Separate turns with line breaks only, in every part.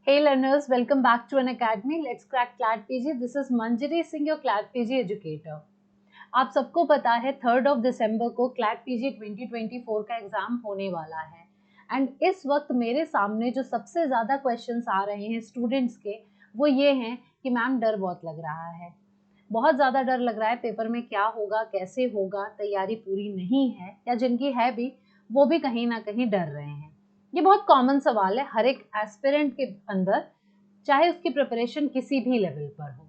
Hey learners, welcome back to an academy. Let's crack CLAT PG. This is Manjari Singh, your CLAT PG educator. आप सबको पता है 3 दिसंबर को CLAT PG 2024 का exam होने वाला है एंड इस वक्त मेरे सामने जो सबसे ज़्यादा क्वेश्चंस आ रहे हैं स्टूडेंट्स के वो ये हैं कि मैम डर बहुत लग रहा है, बहुत ज़्यादा डर लग रहा है, पेपर में क्या होगा, कैसे होगा, तैयारी पूरी नहीं है या जिनकी है भी वो भी कहीं ना कहीं डर रहे हैं। ये बहुत कॉमन सवाल है हर एक एस्पिरेंट के अंदर, चाहे उसकी प्रिपरेशन किसी भी लेवल पर हो,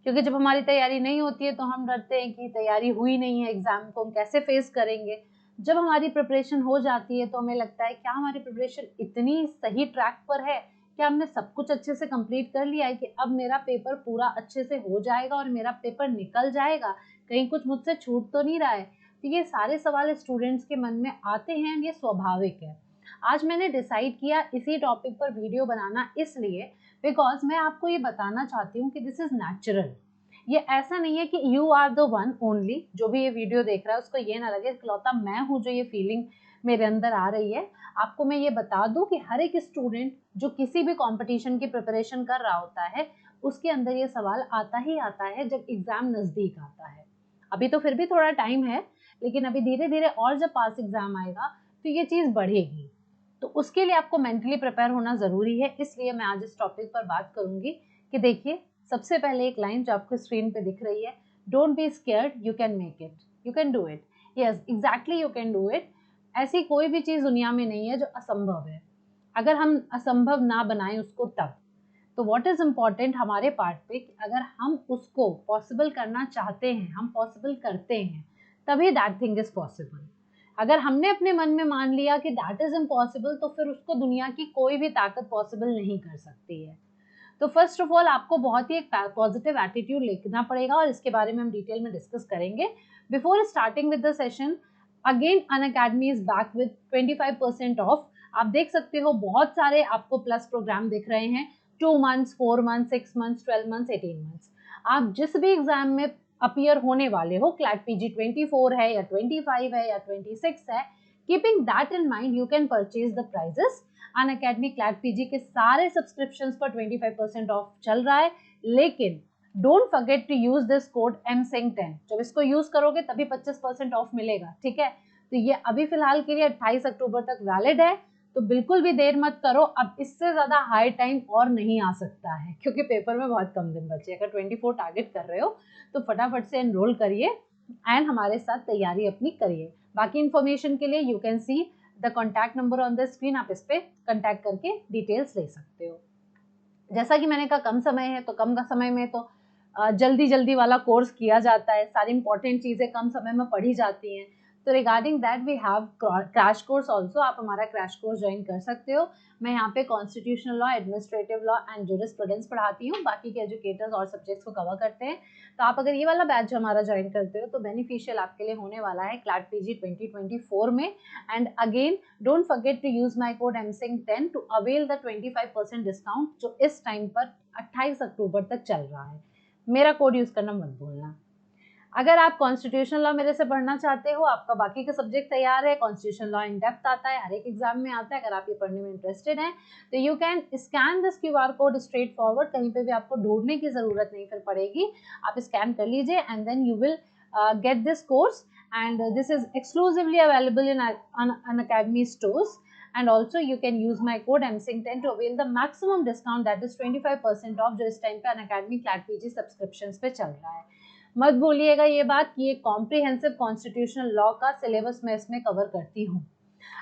क्योंकि जब हमारी तैयारी नहीं होती है तो हम डरते हैं कि तैयारी हुई नहीं है, एग्जाम को हम कैसे फेस करेंगे। जब हमारी प्रिपरेशन हो जाती है तो हमें लगता है क्या हमारी प्रिपरेशन इतनी सही ट्रैक पर है, क्या हमने सब कुछ अच्छे से कंप्लीट कर लिया है कि अब मेरा पेपर पूरा अच्छे से हो जाएगा और मेरा पेपर निकल जाएगा, कहीं कुछ मुझसे छूट तो नहीं रहा है। तो ये सारे सवाल स्टूडेंट्स के मन में आते हैं, ये स्वाभाविक है। आज मैंने डिसाइड किया इसी टॉपिक पर वीडियो बनाना इसलिए बिकॉज मैं आपको ये बताना चाहती हूँ कि दिस इज नेचुरल। ये ऐसा नहीं है कि you are the one only, जो भी ये वीडियो देख रहा है उसको ये ना लगे इकलौता मैं हूँ जो ये फीलिंग मेरे अंदर आ रही है। आपको मैं ये बता दूं कि हर एक स्टूडेंट जो किसी भी कंपटीशन की प्रिपरेशन कर रहा होता है उसके अंदर ये सवाल आता ही आता है जब एग्जाम नजदीक आता है। अभी तो फिर भी थोड़ा टाइम है, लेकिन अभी धीरे धीरे और जब पास एग्जाम आएगा तो ये चीज बढ़ेगी। तो उसके लिए आपको मेंटली प्रिपेयर होना ज़रूरी है, इसलिए मैं आज इस टॉपिक पर बात करूंगी कि देखिए सबसे पहले एक लाइन जो आपको स्क्रीन पे दिख रही है, don't be scared, you can make it, you can do it. Yes exactly, you can do it. ऐसी कोई भी चीज़ दुनिया में नहीं है जो असंभव है, अगर हम असंभव ना बनाएं उसको तब। तो व्हाट इज इम्पॉर्टेंट हमारे पार्ट पे कि अगर हम उसको पॉसिबल करना चाहते हैं, हम पॉसिबल करते हैं, तभी दैट थिंग इज पॉसिबल। अगर हमने अपने मन में मान लिया कि दैट इज इम्पॉसिबल तो फिर उसको दुनिया की कोई भी ताकत पॉसिबल नहीं कर सकती है। तो फर्स्ट ऑफ ऑल आपको बहुत ही एक पॉजिटिव एटीट्यूड लेना पड़ेगा और इसके बारे में हम डिटेल में डिस्कस करेंगे। Before starting with the session, again Unacademy is back with 25% of. आप देख सकते हो बहुत सारे आपको प्लस प्रोग्राम दिख रहे हैं, 2 months, 4 months, 6 months, 12 months, 18 months. आप जिस भी एग्जाम में अपीयर होने वाले हो, क्लैट पीजी 24 है या 25 है या 26 है, keeping that in mind you can purchase the prices. Unacademy CLAT PG के सारे सब्सक्रिप्शंस पर 25% ऑफ चल रहा है, लेकिन don't forget to use this code msing10। जब इसको यूज करोगे तभी 25% ऑफ मिलेगा, ठीक है। तो ये अभी फिलहाल के लिए 28 अक्टूबर तक वैलिड है, तो बिल्कुल भी देर मत करो। अब इससे ज्यादा हाई टाइम और नहीं आ सकता है, क्योंकि पेपर में बहुत कम दिन बचे। अगर 24 टारगेट कर रहे हो तो फटाफट से एनरोल करिए एंड हमारे साथ तैयारी अपनी करिए। बाकी इन्फॉर्मेशन के लिए you can see the contact number on the screen, आप इस पे कॉन्टैक्ट करके डिटेल्स ले सकते हो। जैसा कि मैंने कहा कम समय है, तो कम का समय में तो जल्दी जल्दी वाला कोर्स किया जाता है, सारी इंपॉर्टेंट चीज़ें कम समय में पढ़ी जाती हैं। तो regarding that we have crash course also, आप हमारा क्रैश कोर्स ज्वाइन कर सकते हो। मैं यहाँ पे constitutional law, administrative law and jurisprudence पढ़ाती हूँ, बाकी के एजुकेटर्स और सब्जेक्ट्स को कवर करते हैं। तो आप अगर ये वाला बैच हमारा ज्वाइन करते हो तो बेनिफिशियल आपके लिए होने वाला है क्लैट पीजी 2024 में। And again don't forget to use my code msing10 to avail the 25% discount जो इस टाइम पर 28 अक्टूबर तक चल रहा है। मेरा कोड यूज करना मत भूलना। अगर आप कॉन्स्टिट्यूशनल लॉ मेरे से पढ़ना चाहते हो, आपका बाकी का सब्जेक्ट तैयार है, कॉन्स्टिट्यूशनल लॉ इन डेप्थ आता है, हर एक एग्जाम में आता है, अगर आप ये पढ़ने में इंटरेस्टेड हैं तो you can scan this QR code straight forward, कहीं पे भी आपको ढूंढने की जरूरत नहीं फिर पड़ेगी। आप स्कैन कर लीजिए and then you will get this course and this is exclusively available in Unacademy stores. And also you can use my code msing10 to avail the maximum discount that is 25% off, जो इस time पे Unacademy CLAT PG subscriptions पे चल रहा है। मत भूलिएगा ये बात कि ये कॉम्प्रिहेंसिव कॉन्स्टिट्यूशनल लॉ का सिलेबस मैं इसमें कवर करती हूँ।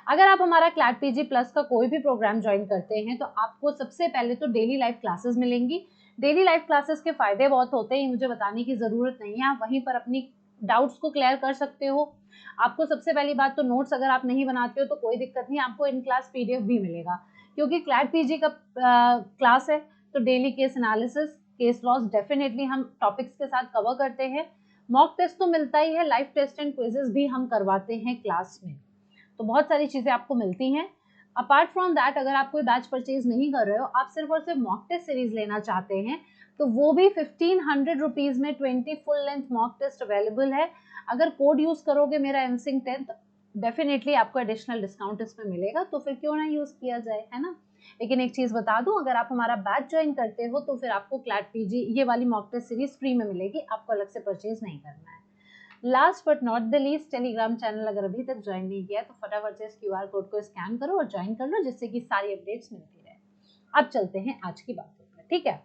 अगर आप हमारा क्लैट पीजी प्लस का कोई भी प्रोग्राम ज्वाइन करते हैं तो आपको सबसे पहले तो डेली लाइव क्लासेस मिलेंगी। डेली लाइव क्लासेस के फायदे बहुत होते हैं, मुझे बताने की जरूरत नहीं है, आप वहीं पर अपनी डाउट्स को क्लियर कर सकते हो। आपको सबसे पहली बात तो नोट्स अगर आप नहीं बनाते हो तो कोई दिक्कत नहीं, आपको इन क्लास PDF भी मिलेगा, क्योंकि क्लैट पीजी का क्लास है तो daily case analysis, case laws definitely हम टॉपिक्स के साथ कवर करते हैं। मॉक टेस्ट तो मिलता ही है, लाइव टेस्ट एंड क्विजेस भी हम करवाते हैं क्लास में, तो बहुत सारी चीजें आपको मिलती हैं। अपार्ट फ्रॉम दैट, अगर आप कोई बैच परचेज नहीं कर रहे हो, आप सिर्फ और सिर्फ मॉक टेस्ट सीरीज लेना चाहते हैं तो वो भी 1500 रुपीज में 20 full length mock test available है। अगर कोड यूज करोगे मेरा msing10 तो डेफिनेटली आपको एडिशनल डिस्काउंट इसमें मिलेगा, तो फिर क्यों ना यूज किया जाए, है ना। लेकिन एक चीज़ बता दूं, अगर आप हमारा बैच ज्वाइन करते हो तो फिर आपको क्लैट पीजी ये वाली मॉक टेस्ट सीरीज फ्री में मिलेगी, आपको अलग से परचेज नहीं करना है। Last but not the least, Telegram channel अगर अभी तक ज्वाइन नहीं किया तो फटाफट से इस क्यूआर कोड को स्कैन करो और ज्वाइन कर लो, जिससे कि सारी अपडेट्स मिलती रहे। अब चलते हैं आज की बातों पर। ठीक है,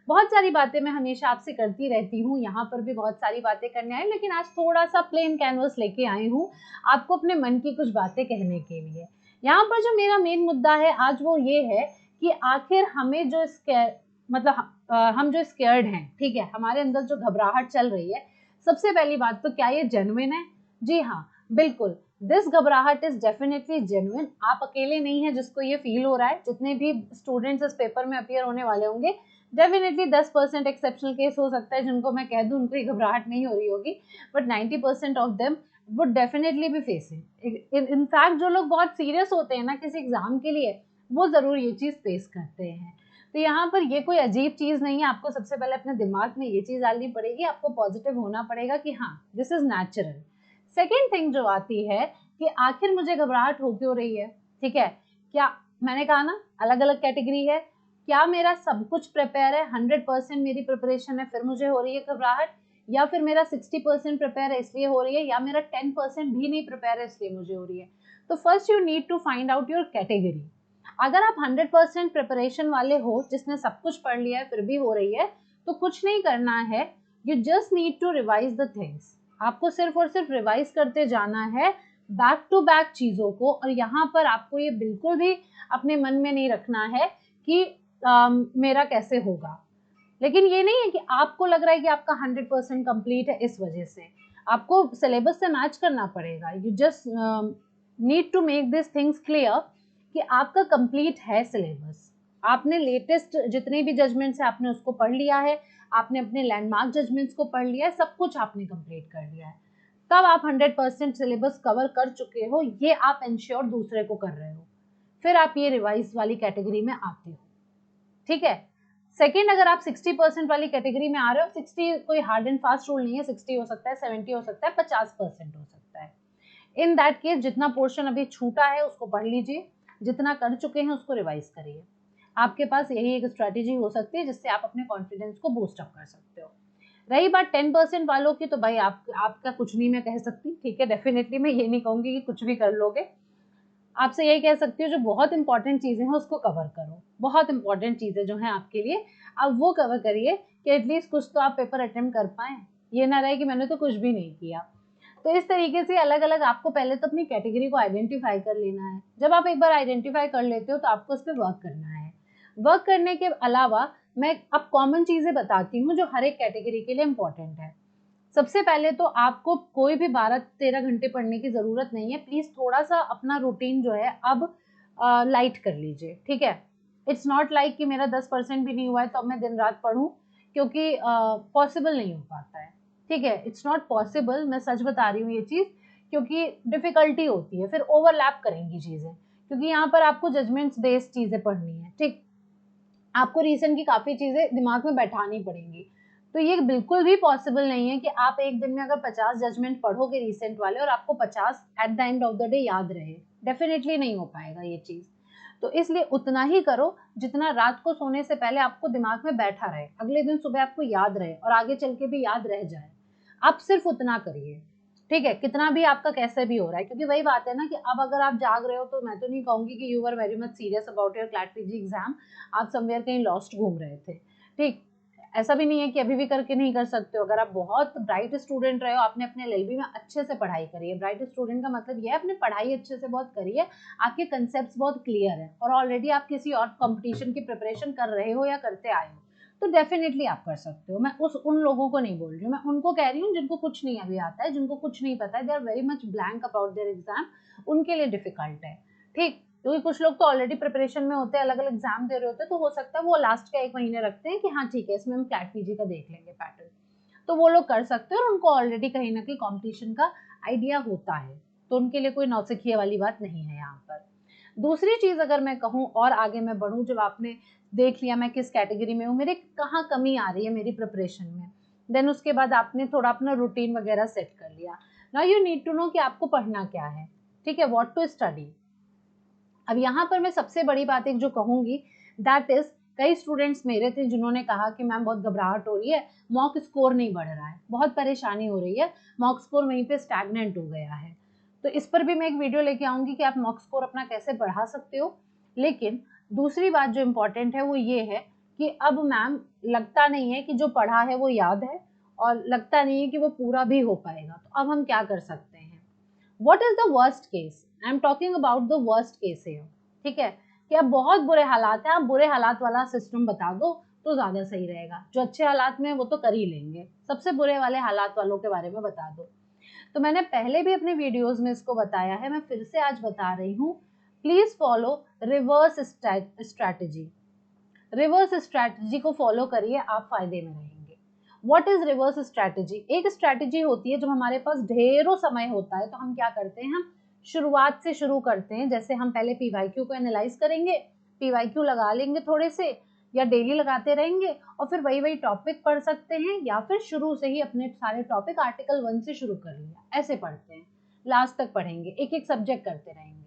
बहुत सारी बातें मैं हमेशा आपसे करती रहती हूँ, यहाँ पर भी बहुत सारी बातें करने आई, लेकिन आज थोड़ा सा प्लेन कैनवस लेके आई हूँ आपको अपने मन की कुछ बातें कहने के लिए। यहाँ पर जो मेरा मेन मुद्दा है आज वो ये है कि आखिर हमें जो हम जो स्केर्ड हैं, ठीक है, हमारे अंदर जो घबराहट चल रही है, सबसे पहली बात तो क्या ये जेन्युइन है? जी हाँ, बिल्कुल, दिस घबराहट इज डेफिनेटली जेन्युइन। आप अकेले नहीं है जिसको ये फील हो रहा है। जितने भी स्टूडेंट्स इस पेपर में अपीयर होने वाले होंगे, डेफिनेटली 10% एक्सेप्शनल केस हो सकता है जिनको मैं कह दूं उनको ये घबराहट नहीं हो रही होगी, but 90% of them would definitely be facing. In fact जो लोग बहुत सीरियस होते हैं ना किसी एग्जाम के लिए, वो जरूर ये चीज फेस करते हैं। तो यहाँ पर ये कोई अजीब चीज नहीं है। आपको सबसे पहले अपने दिमाग में ये चीज डालनी पड़ेगी, आपको पॉजिटिव होना पड़ेगा कि हाँ this is natural. Second thing जो आती है कि आखिर मुझे घबराहट हो क्यों रही है, ठीक है, क्या मैंने कहा ना अलग अलग कैटेगरी है, क्या मेरा सब कुछ प्रिपेयर है, 100% मेरी प्रिपरेशन है फिर मुझे हो रही है घबराहट, या फिर मेरा 60% प्रिपेयर है इसलिए हो रही है, या मेरा 10% भी नहीं प्रिपेयर है इसलिए मुझे हो रही है। तो first you need to find out your category. अगर आप 100% प्रिपरेशन वाले हो, जिसने सब कुछ पढ़ लिया है फिर भी हो रही है, तो कुछ नहीं करना है, you just need to revise the things. आपको सिर्फ और सिर्फ रिवाइज करते जाना है बैक टू बैक चीजों को। और यहाँ पर आपको ये बिल्कुल भी अपने मन में नहीं रखना है कि मेरा कैसे होगा। लेकिन ये नहीं है कि आपको लग रहा है कि आपका 100% कंप्लीट है, इस वजह से आपको सिलेबस से मैच करना पड़ेगा। You just need to make this things clear कि आपका कंप्लीट है सिलेबस। आपने लेटेस्ट जितने भी जजमेंट्स है आपने उसको पढ़ लिया है, आपने अपने लैंडमार्क जजमेंट्स को पढ़ लिया है, सब कुछ आपने कंप्लीट कर लिया है, तब आप 100% सिलेबस कवर कर चुके हो, ये आप इंश्योर दूसरे को कर रहे हो, फिर आप ये रिवाइज वाली कैटेगरी में आते हो। ठीक है, सेकेंड, अगर आप 60% वाली कैटेगरी में आ रहे हो, 60 कोई हार्ड एंड फास्ट रूल नहीं है, 60 हो सकता है, 70 हो सकता है, 50% हो सकता है। इन दैट केस जितना पोर्शन अभी छूटा है उसको पढ़ लीजिए, जितना कर चुके हैं उसको रिवाइज करिए। आपके पास यही एक स्ट्रेटेजी हो सकती है जिससे आप अपने कॉन्फिडेंस को बूस्ट अप कर सकते हो। रही बात 10% वालों की, तो भाई आपका कुछ नहीं मैं कह सकती, ठीक है, डेफिनेटली मैं ये नहीं कहूंगी कि कुछ भी कर लोगे। आपसे यही कह सकती हूँ जो बहुत इंपॉर्टेंट चीजें हैं उसको कवर करो। बहुत इंपॉर्टेंट चीजें जो हैं आपके लिए आप वो कवर करिए कि एटलीस्ट कुछ तो आप पेपर अटेम्प्ट कर पाए, ये ना रहे कि मैंने तो कुछ भी नहीं किया। तो इस तरीके से अलग अलग आपको पहले तो अपनी कैटेगरी को आइडेंटिफाई कर लेना है। जब आप एक बार आइडेंटिफाई कर लेते हो तो आपको उस पर वर्क करना है। वर्क करने के अलावा मैं अब कॉमन चीजें बताती हूँ जो हर एक कैटेगरी के लिए इंपॉर्टेंट है। सबसे पहले तो आपको कोई भी 12-13 घंटे पढ़ने की जरूरत नहीं है। प्लीज थोड़ा सा अपना रूटीन जो है अब लाइट कर लीजिए, ठीक है। इट्स नॉट लाइक कि मेरा 10% भी नहीं हुआ है तो अब मैं दिन रात पढ़ूं, क्योंकि पॉसिबल नहीं हो पाता है, ठीक है। इट्स नॉट पॉसिबल, मैं सच बता रही हूँ ये चीज, क्योंकि डिफिकल्टी होती है, फिर ओवरलैप करेंगी चीजें, क्योंकि यहाँ पर आपको जजमेंट्स बेस्ड चीजें पढ़नी है, ठीक। आपको रीजन की काफी चीजें दिमाग में बैठानी पड़ेंगी। तो ये बिल्कुल भी पॉसिबल नहीं है कि आप एक दिन में अगर 50 जजमेंट पढ़ोगे रिसेंट वाले और आपको 50 at the end of the day याद रहे, डेफिनेटली नहीं हो पाएगा ये चीज। तो इसलिए उतना ही करो जितना रात को सोने से पहले आपको दिमाग में बैठा रहे, अगले दिन सुबह आपको याद रहे और आगे चल के भी याद रह जाए। आप सिर्फ उतना करिए, ठीक है, कितना भी आपका कैसे भी हो रहा है। क्योंकि वही बात है ना कि अब अगर आप जाग रहे हो तो मैं तो नहीं कहूंगी कि you are very much serious about your CLAT PG exam. आप समवेयर कहीं लॉस्ट घूम रहे थे, ठीक। ऐसा भी नहीं है कि अभी भी करके नहीं कर सकते हो। अगर आप बहुत ब्राइट स्टूडेंट रहे हो, आपने अपने एलएलबी में अच्छे से पढ़ाई करी है, ब्राइट स्टूडेंट का मतलब ये है आपने पढ़ाई अच्छे से बहुत करी है, आपके कंसेप्ट बहुत क्लियर है और ऑलरेडी आप किसी और कंपटीशन की प्रिपरेशन कर रहे हो या करते आए हो, तो डेफिनेटली आप कर सकते हो। मैं उन लोगों को नहीं बोल रही हूँ, मैं उनको कह रही हूँ जिनको कुछ नहीं अभी आता है, जिनको कुछ नहीं पता है, they are very much blank about their exam, उनके लिए डिफिकल्ट है, ठीक। क्योंकि कुछ लोग तो ऑलरेडी प्रिपरेशन में होते हैं, अलग अलग एग्जाम दे रहे होते हैं, तो हो सकता है वो लास्ट का 1 महीने रखते हैं कि हाँ ठीक है इसमें हम क्लैट पीजी का देख लेंगे पैटर्न, तो वो लोग कर सकते हैं और उनको ऑलरेडी कहीं ना कहीं कॉम्पिटिशन का आइडिया होता है, तो उनके लिए कोई नौसिखिए वाली बात नहीं है यहाँ पर। दूसरी चीज अगर मैं कहूँ और आगे मैं बढ़ूँ, जब आपने देख लिया मैं किस कैटेगरी में हूँ, मेरे कहाँ कमी आ रही है मेरी प्रिपरेशन में, देन उसके बाद आपने थोड़ा अपना रूटीन वगैरह सेट कर लिया। Now you need to know कि आपको पढ़ना क्या है, ठीक है, व्हाट टू स्टडी। अब यहाँ पर मैं सबसे बड़ी बात एक जो कहूंगी दैट इज, कई स्टूडेंट्स मेरे थे जिन्होंने कहा कि मैम बहुत घबराहट हो रही है, मॉक स्कोर नहीं बढ़ रहा है, बहुत परेशानी हो रही है, मॉक स्कोर वहीं पे स्टैग्नेंट हो गया है। तो इस पर भी मैं एक वीडियो लेके आऊंगी कि आप मॉक स्कोर अपना कैसे बढ़ा सकते हो। लेकिन दूसरी बात जो इम्पोर्टेंट है वो ये है कि अब मैम लगता नहीं है कि जो पढ़ा है वो याद है, और लगता नहीं है कि वो पूरा भी हो पाएगा। तो अब हम क्या कर सकते हैं? What is the worst case? I am talking about the worst case here. ठीक है, कि अब बहुत बुरे हालात हैं, आप बुरे हालात वाला सिस्टम बता दो तो ज्यादा सही रहेगा। जो अच्छे हालात में वो तो कर ही लेंगे, सबसे बुरे वाले हालात वालों के बारे में बता दो। तो मैंने पहले भी अपने वीडियोस में इसको बताया है, मैं फिर से आज बता रही हूँ। Please follow reverse strategy. Reverse strategy को फॉलो करिए, आप फायदे में रहेंगे। What is reverse strategy? एक स्ट्रैटेजी होती है जब हमारे पास ढेरों समय होता है तो हम क्या करते हैं, हम शुरुआत से शुरू करते हैं। जैसे हम पहले पीवाईक्यू को एनालाइज करेंगे, पीवाईक्यू लगा लेंगे थोड़े से, या डेली लगाते रहेंगे, और फिर वही वही टॉपिक पढ़ सकते हैं, या फिर शुरू से ही अपने सारे टॉपिक आर्टिकल 1 से शुरू कर लिया, ऐसे पढ़ते हैं, लास्ट तक पढ़ेंगे, एक एक सब्जेक्ट करते रहेंगे।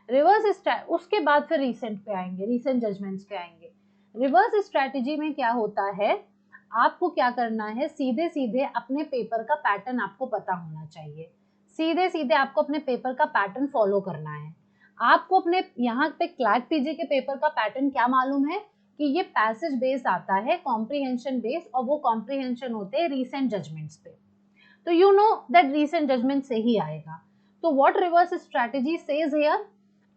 रिवर्स उसके बाद फिर रीसेंट पे आएंगे, रीसेंट जजमेंट्स पे आएंगे। रिवर्स स्ट्रैटेजी में क्या होता है, आपको क्या करना है, सीधे सीधे अपने पेपर का पैटर्न आपको पता होना चाहिए। सीधे सीधे आपको अपने पेपर का पैटर्न फॉलो करना है। आपको अपने यहाँ पे क्लैट पीजी के पेपर का पैटर्न क्या मालूम है कि ये पैसेज बेस्ड आता है, कॉम्प्रीहेंशन बेस्ड, और वो कॉम्प्रीहेंशन होते हैं रीसेंट जजमेंट्स पे। तो you know that recent judgment से ही आएगा। तो what reverse strategy says here,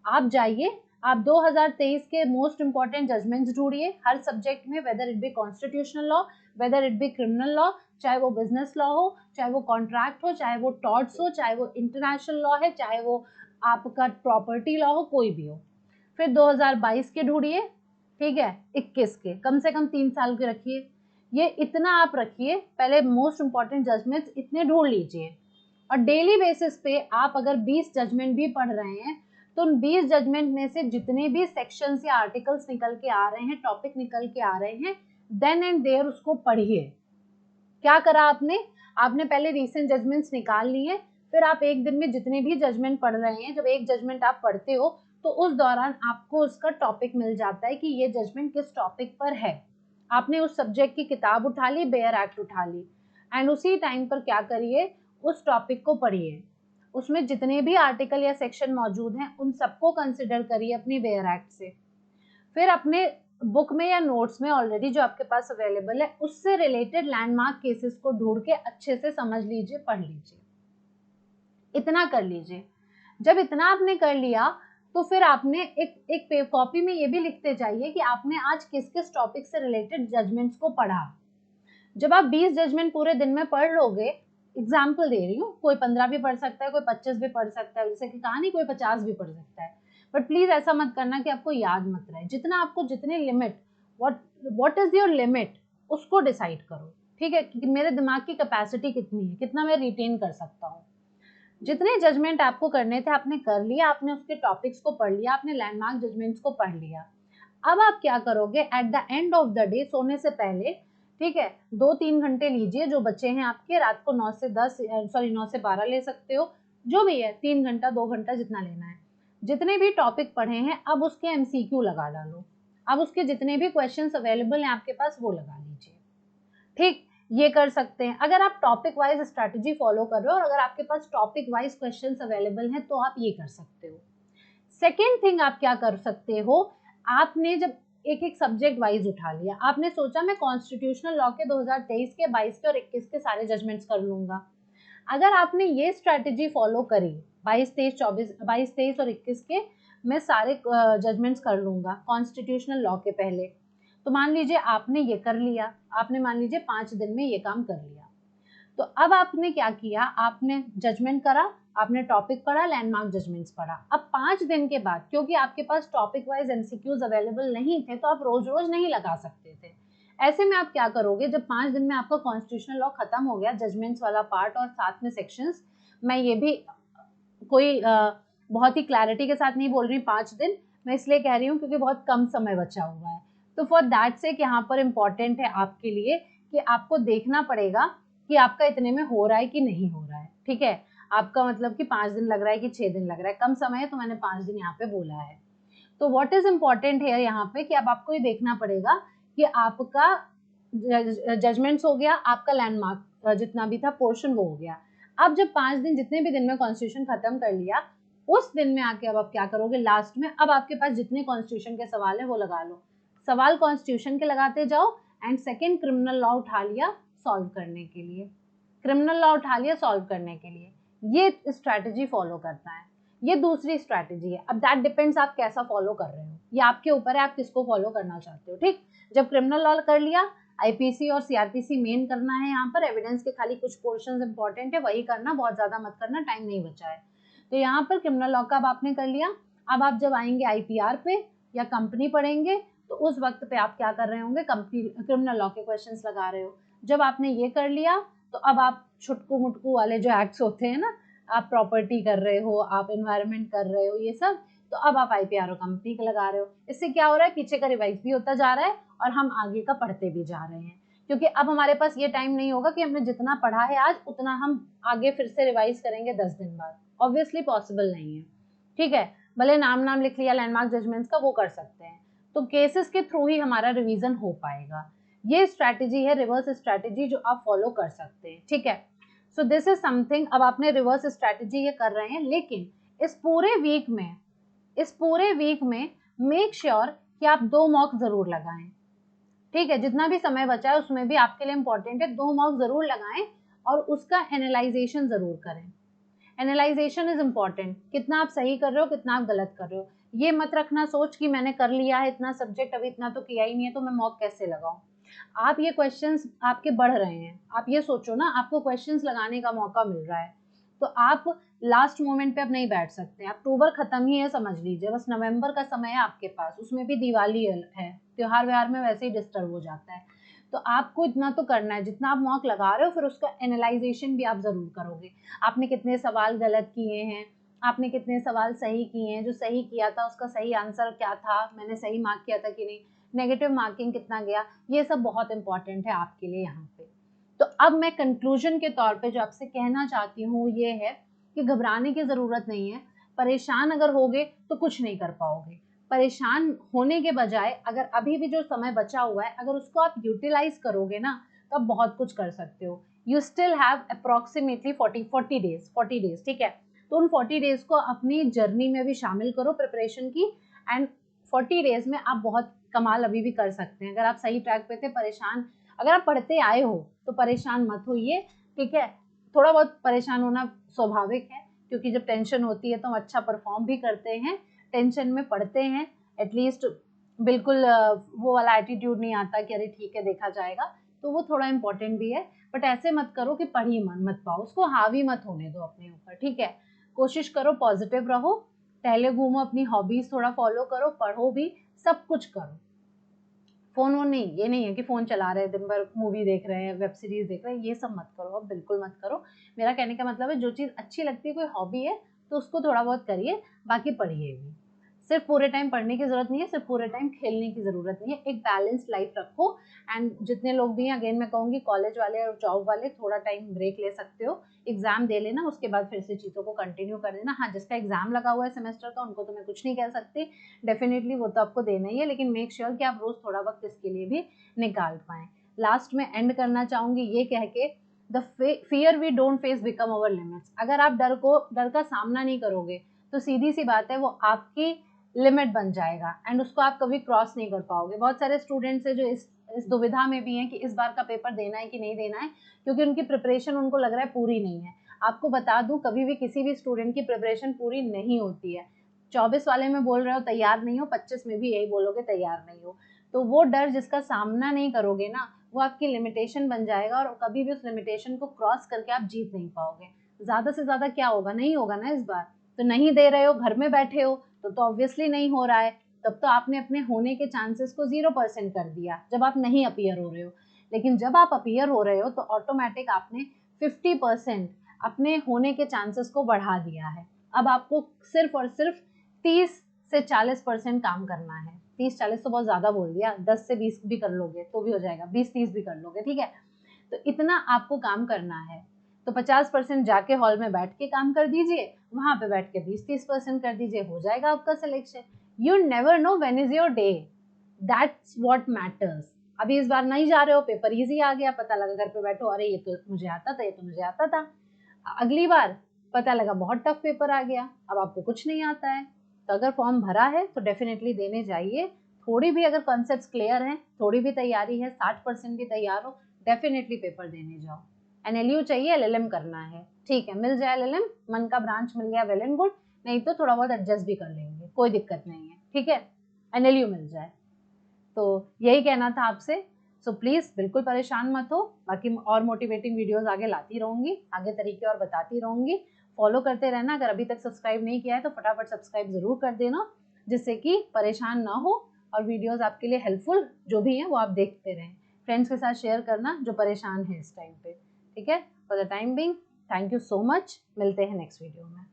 आप जाइए, आप 2023 के मोस्ट इंपॉर्टेंट जजमेंट्स ढूंढिए हर सब्जेक्ट में, whether it be constitutional law, whether it be criminal law, चाहे वो बिजनेस लॉ हो, चाहे वो कॉन्ट्रैक्ट हो, चाहे वो टॉर्ट्स हो, चाहे वो इंटरनेशनल लॉ है, चाहे वो आपका प्रॉपर्टी लॉ हो, कोई भी हो। फिर 2022 के ढूंढिए, ठीक है, 21 के, कम से कम 3 साल के रखिए। ये इतना आप रखिए, पहले मोस्ट इंपॉर्टेंट जजमेंट्स इतने ढूंढ लीजिए, और डेली बेसिस पे आप अगर 20 जजमेंट भी पढ़ रहे हैं तो उन 20 जजमेंट में से जितने भी सेक्शंस या आर्टिकल्स निकल के आ रहे हैं, टॉपिक निकल के आ रहे हैं, देन एंड देयर उसको पढ़िए। क्या करा आपने, आपने पहले रीसेंट जजमेंट्स निकाल लिए, फिर आप एक दिन में जितने भी जजमेंट पढ़ रहे हैं, जब एक जजमेंट आप पढ़ते हो तो उस दौरान आपको उसका टॉपिक मिल जाता है कि ये जजमेंट किस टॉपिक पर है। आपने उस सब्जेक्ट की किताब उठा ली, बेयर एक्ट उठा ली, एंड उसी टाइम पर क्या करिए, उस टॉपिक को पढ़िए। उसमें जितने भी आर्टिकल या सेक्शन मौजूद हैं उन सबको कंसिडर करिए अपनी बेयर एक्ट से। फिर अपने बुक में या नोट्स में ऑलरेडी जो आपके पास अवेलेबल है उससे रिलेटेड लैंडमार्क केसेस को ढूंढ के अच्छे से समझ लीजिए, पढ़ लीजिए। इतना कर लीजिए। जब इतना आपने कर लिया तो फिर आपने एक कॉपी में ये भी लिखते जाइए कि आपने आज किस किस टॉपिक से रिलेटेड जजमेंट्स को पढ़ा। जब आप 20 जजमेंट पूरे दिन में पढ़ लोगे, एग्जाम्पल दे रही हूँ, कोई 15 भी पढ़ सकता है, कोई 25 भी पढ़ सकता है, जैसे कि कहा नहीं, कोई 50 भी पढ़ सकता है, बट प्लीज ऐसा मत करना कि आपको याद मत रहे। जितना आपको, जितने limit, what is your limit, उसको डिसाइड करो, ठीक है, कि मेरे दिमाग की कैपेसिटी कितनी है, कितना मैं रिटेन कर सकता हूँ। जितने जजमेंट आपको करने थे आपने कर लिया, आपने उसके टॉपिक्स को पढ़ लिया, आपने लैंडमार्क जजमेंट्स को पढ़ लिया। अब आप क्या करोगे, at the end of the day, सोने से पहले, ठीक है, 2-3 घंटे लीजिए जो बच्चे हैं आपके, रात को 9 से 12 ले सकते हो, जो भी है, 3 घंटा 2 घंटा जितना लेना है। जितने भी टॉपिक पढ़े हैं अब उसके एमसीक्यू लगा डालो, अब उसके जितने भी क्वेश्चंस अवेलेबल हैं आपके पास वो लगा लीजिए, ठीक, ये कर सकते हैं। अगर आप टॉपिक वाइज स्ट्रैटेजी फॉलो कर रहे हो और अगर आपके पास टॉपिक वाइज क्वेश्चंस अवेलेबल हैं तो आप ये कर सकते हो। सेकेंड थिंग आप क्या कर सकते हो, आपने जब एक एक सब्जेक्ट वाइज उठा लिया, आपने सोचा मैं कॉन्स्टिट्यूशनल लॉ के 2023 के, 22 के और 21 के सारे जजमेंट्स कर लूंगा। अगर आपने ये स्ट्रैटेजी फॉलो करी, 22, 23 और 21 के मैं सारे जजमेंट्स कर लूंगा कॉन्स्टिट्यूशनल लॉ के पहले, तो मान लीजिए आपने ये कर लिया, आपने मान लीजिए 5 दिन में ये काम कर लिया। तो अब आपने क्या किया, आपने जजमेंट करा, आपने टॉपिक पढ़ा, लैंडमार्क जजमेंट्स पढ़ा। अब 5 दिन के बाद, क्योंकि आपके पास टॉपिक वाइज एमसीक्यूज अवेलेबल नहीं थे तो आप रोज रोज नहीं लगा सकते थे, ऐसे में आप क्या करोगे, जब 5 दिन में आपका कॉन्स्टिट्यूशनल लॉ खत्म हो गया, जजमेंट्स वाला पार्ट और साथ में सेक्शंस, मैं ये भी कोई बहुत ही क्लैरिटी के साथ नहीं बोल रही 5 दिन, मैं इसलिए कह रही हूँ क्योंकि बहुत कम समय बचा हुआ है। तो फॉर दैट सेक यहाँ पर इम्पॉर्टेंट है आपके लिए कि आपको देखना पड़ेगा कि आपका इतने में हो रहा है कि नहीं हो रहा है, ठीक है। आपका मतलब कि 5 दिन लग रहा है कि 6 दिन लग रहा है, कम समय है तो मैंने 5 दिन यहाँ पे बोला है। तो व्हाट इज इम्पोर्टेंट है यहाँ पे कि अब आपको ये देखना पड़ेगा कि आपका जजमेंट्स हो गया, आपका लैंडमार्क जितना भी था पोर्शन वो हो गया। अब जब 5 दिन जितने भी दिन में कॉन्स्टिट्यूशन खत्म कर लिया, उस दिन में आके अब आप क्या करोगे, लास्ट में अब आपके पास जितने कॉन्स्टिट्यूशन के सवाल है वो लगा लो, सवाल कॉन्स्टिट्यूशन के लगाते जाओ। एंड सेकेंड क्रिमिनल लॉ उठा लिया सॉल्व करने के लिए, क्रिमिनल लॉ उठा लिया सॉल्व करने के लिए, ये स्ट्रैटेजी फॉलो करता है। ये दूसरी स्ट्रैटेजी है। अब दैट डिपेंड्स आप कैसा फॉलो कर रहे हो, ये आपके ऊपर है आप किसको फॉलो करना चाहते हो। ठीक, जब क्रिमिनल लॉ कर लिया, आईपीसी और सीआरपीसी मेन करना है, यहाँ पर एविडेंस के खाली कुछ पोर्शंस इंपॉर्टेंट है वही करना, बहुत ज्यादा मत करना, टाइम नहीं बचा है। तो यहाँ पर क्रिमिनल लॉ का अब आपने कर लिया। अब आप जब आएंगे आईपीआर पे या कंपनी पढ़ेंगे तो उस वक्त पे आप क्या कर रहे होंगे, कंपनी क्रिमिनल लॉ के क्वेश्चंस लगा रहे हो। जब आपने ये कर लिया तो अब आप छुटकू मुटकू वाले जो एक्ट्स होते हैं ना, आप प्रॉपर्टी कर रहे हो, आप एनवायरनमेंट कर रहे हो, ये सब, तो अब आप आईपीआर और कंपनी का लगा रहे हो। इससे क्या हो रहा है, पीछे का रिवाइज भी होता जा रहा है और हम आगे का पढ़ते भी जा रहे हैं, क्योंकि अब हमारे पास ये टाइम नहीं होगा कि हमने जितना पढ़ा है आज उतना हम आगे फिर से रिवाइज करेंगे 10 दिन बाद, ऑब्वियसली पॉसिबल नहीं है। ठीक है, भले नाम लिख लिया लैंडमार्क जजमेंट्स का, वो कर सकते हैं, तो केसेस के थ्रू ही हमारा रिवीजन हो पाएगा। ये स्ट्रैटेजी है रिवर्स स्ट्रैटेजी जो आप फॉलो कर सकते हैं। ठीक है, सो दिस इज समथिंग। अब आपने रिवर्स स्ट्रैटेजी ये कर रहे हैं, लेकिन इस पूरे वीक में मेक श्योर कि आप 2 मॉक जरूर लगाएं। ठीक है, जितना भी समय बचा है उसमें भी आपके लिए इंपॉर्टेंट है, 2 मॉक जरूर लगाएं और उसका एनालाइजेशन जरूर करें। एनालाइजेशन इज इम्पॉर्टेंट, कितना आप सही कर रहे हो, कितना आप गलत कर रहे हो। ये मत रखना सोच कि मैंने कर लिया है इतना सब्जेक्ट, अभी इतना तो किया ही नहीं है तो मैं मॉक कैसे लगाऊं। आप ये क्वेश्चंस आपके बढ़ रहे हैं, आप ये सोचो ना, आपको क्वेश्चंस लगाने का मौका मिल रहा है, तो आप लास्ट मोमेंट पे अब नहीं बैठ सकते। अक्टूबर खत्म ही है समझ लीजिए, बस नवंबर का समय है आपके पास, उसमें भी दिवाली है, त्योहार व्योहार में वैसे ही डिस्टर्ब हो जाता है। तो आपको इतना तो करना है, जितना आप मॉक लगा रहे हो फिर उसका एनालाइजेशन भी आप जरूर करोगे। आपने कितने सवाल गलत किए हैं, आपने कितने सवाल सही किए हैं, जो सही किया था उसका सही आंसर क्या था, मैंने सही मार्क किया था कि नहीं, नेगेटिव मार्किंग कितना गया, ये सब बहुत इंपॉर्टेंट है आपके लिए यहाँ पे। तो अब मैं कंक्लूजन के तौर पे जो आपसे कहना चाहती हूँ ये है कि घबराने की जरूरत नहीं है। परेशान अगर होगे तो कुछ नहीं कर पाओगे। परेशान होने के बजाय अगर अभी भी जो समय बचा हुआ है अगर उसको आप यूटिलाइज करोगे ना तो आप बहुत कुछ कर सकते हो। You still have approximately 40 days, ठीक है। तो उन 40 डेज को अपनी जर्नी में भी शामिल करो प्रिपरेशन की, एंड 40 डेज में आप बहुत कमाल अभी भी कर सकते हैं। अगर आप सही ट्रैक पे थे, परेशान अगर आप पढ़ते आए हो तो परेशान मत होइए, ठीक है। थोड़ा बहुत परेशान होना स्वाभाविक है, क्योंकि जब टेंशन होती है तो हम अच्छा परफॉर्म भी करते हैं, टेंशन में पढ़ते हैं, एटलीस्ट बिल्कुल वो वाला एटीट्यूड नहीं आता कि अरे ठीक है देखा जाएगा, तो वो थोड़ा इंपॉर्टेंट भी है। बट ऐसे मत करो कि पढ़ ही मत पाओ, उसको हावी मत होने दो अपने ऊपर, ठीक है। कोशिश करो पॉजिटिव रहो, टहले घूमो, अपनी हॉबीज थोड़ा फॉलो करो, पढ़ो भी, सब कुछ करो। फोन वोन नहीं, ये नहीं है कि फोन चला रहे हैं दिन भर, मूवी देख रहे हैं, वेब सीरीज देख रहे हैं, ये सब मत करो, अब बिल्कुल मत करो। मेरा कहने का मतलब है जो चीज़ अच्छी लगती है, कोई हॉबी है तो उसको थोड़ा बहुत करिए, बाकी पढ़िए भी। सिर्फ पूरे टाइम पढ़ने की जरूरत नहीं है, सिर्फ पूरे टाइम खेलने की जरूरत नहीं है, एक बैलेंस लाइफ रखो। एंड जितने लोग भी हैं, अगेन मैं कहूँगी कॉलेज वाले और जॉब वाले थोड़ा टाइम ब्रेक ले सकते हो, एग्जाम दे लेना, उसके बाद फिर से चीज़ों को कंटिन्यू कर देना। हाँ, जिसका एग्जाम लगा हुआ है सेमेस्टर का उनको तो मैं कुछ नहीं कह सकती, डेफिनेटली वो तो आपको देना ही है, लेकिन मेक श्योर कि आप रोज थोड़ा वक्त इसके लिए भी निकाल पाएं। लास्ट में एंड करना चाहूंगी ये कह के, the fear we don't face become our limits. अगर आप डर का सामना नहीं करोगे तो सीधी सी बात है वो आपकी लिमिट बन जाएगा एंड उसको आप कभी क्रॉस नहीं कर पाओगे। बहुत सारे स्टूडेंट्स है जो इस दुविधा में भी हैं कि इस बार का पेपर देना है कि नहीं देना है, क्योंकि उनकी प्रिपरेशन उनको लग रहा है पूरी नहीं है। आपको बता दूं, कभी भी किसी भी स्टूडेंट की प्रिपरेशन पूरी नहीं होती है। 24 वाले में बोल रहे हो तैयार नहीं हो, 25 में भी यही बोलोगे तैयार नहीं हो। तो वो डर जिसका सामना नहीं करोगे ना, वो आपकी लिमिटेशन बन जाएगा और कभी भी उस लिमिटेशन को क्रॉस करके आप जीत नहीं पाओगे। ज्यादा से ज्यादा क्या होगा, नहीं होगा ना इस बार। तो नहीं दे रहे हो, घर में बैठे हो, तो ऑब्वियसली नहीं हो रहा है, तब तो आपने अपने होने के चांसेस को 0% कर दिया जब आप नहीं अपीयर हो रहे हो। लेकिन जब आप अपीयर हो रहे हो तो ऑटोमेटिक आपने 50% अपने होने के चांसेस को बढ़ा दिया है। अब आपको सिर्फ और सिर्फ 30 से 40% काम करना है। 30-40 तो बहुत ज्यादा बोल दिया, 10 से 20 भी कर लोगे तो भी हो जाएगा, 20-30 भी कर लोगे, ठीक है। तो इतना आपको काम करना है। तो 50% जाके हॉल में बैठ के काम कर दीजिए, वहां पे बैठ के 20-30% कर दीजिए, हो जाएगा आपका selection. You never know when is your day, that's what matters. अभी इस बार नहीं जा रहे हो, पेपर इजी आ गया, पता लगा घर पे बैठो, अरे ये तो मुझे आता था, ये तो मुझे आता था। अगली बार पता लगा बहुत टफ पेपर आ गया, अब आपको कुछ नहीं आता है। तो अगर फॉर्म भरा है तो डेफिनेटली देने जाइए। थोड़ी भी अगर कॉन्सेप्ट्स क्लियर हैं, थोड़ी भी तैयारी है, 60% भी तैयार हो, डेफिनेटली पेपर देने जाओ। एनएलयू चाहिए, एलएलएम करना है, ठीक है, मिल जाए एलएलएम, मन का ब्रांच मिल गया, वेल एंड गुड, नहीं तो थोड़ा बहुत एडजस्ट भी कर लेंगे, कोई दिक्कत नहीं है, ठीक है, एनएलयू मिल जाए। तो यही कहना था आपसे। सो प्लीज़ बिल्कुल परेशान मत हो, बाकी और मोटिवेटिंग वीडियोस आगे लाती रहूँगी, आगे तरीके और बताती रहूँगी, फॉलो करते रहना। अगर अभी तक सब्सक्राइब नहीं किया है तो फटाफट सब्सक्राइब ज़रूर कर देना, जिससे कि परेशान ना हो और वीडियोस आपके लिए हेल्पफुल जो भी हैं वो आप देखते रहें। फ्रेंड्स के साथ शेयर करना जो परेशान है इस टाइम पे, ठीक है। For the time being, thank you so much, मिलते हैं नेक्स्ट वीडियो में।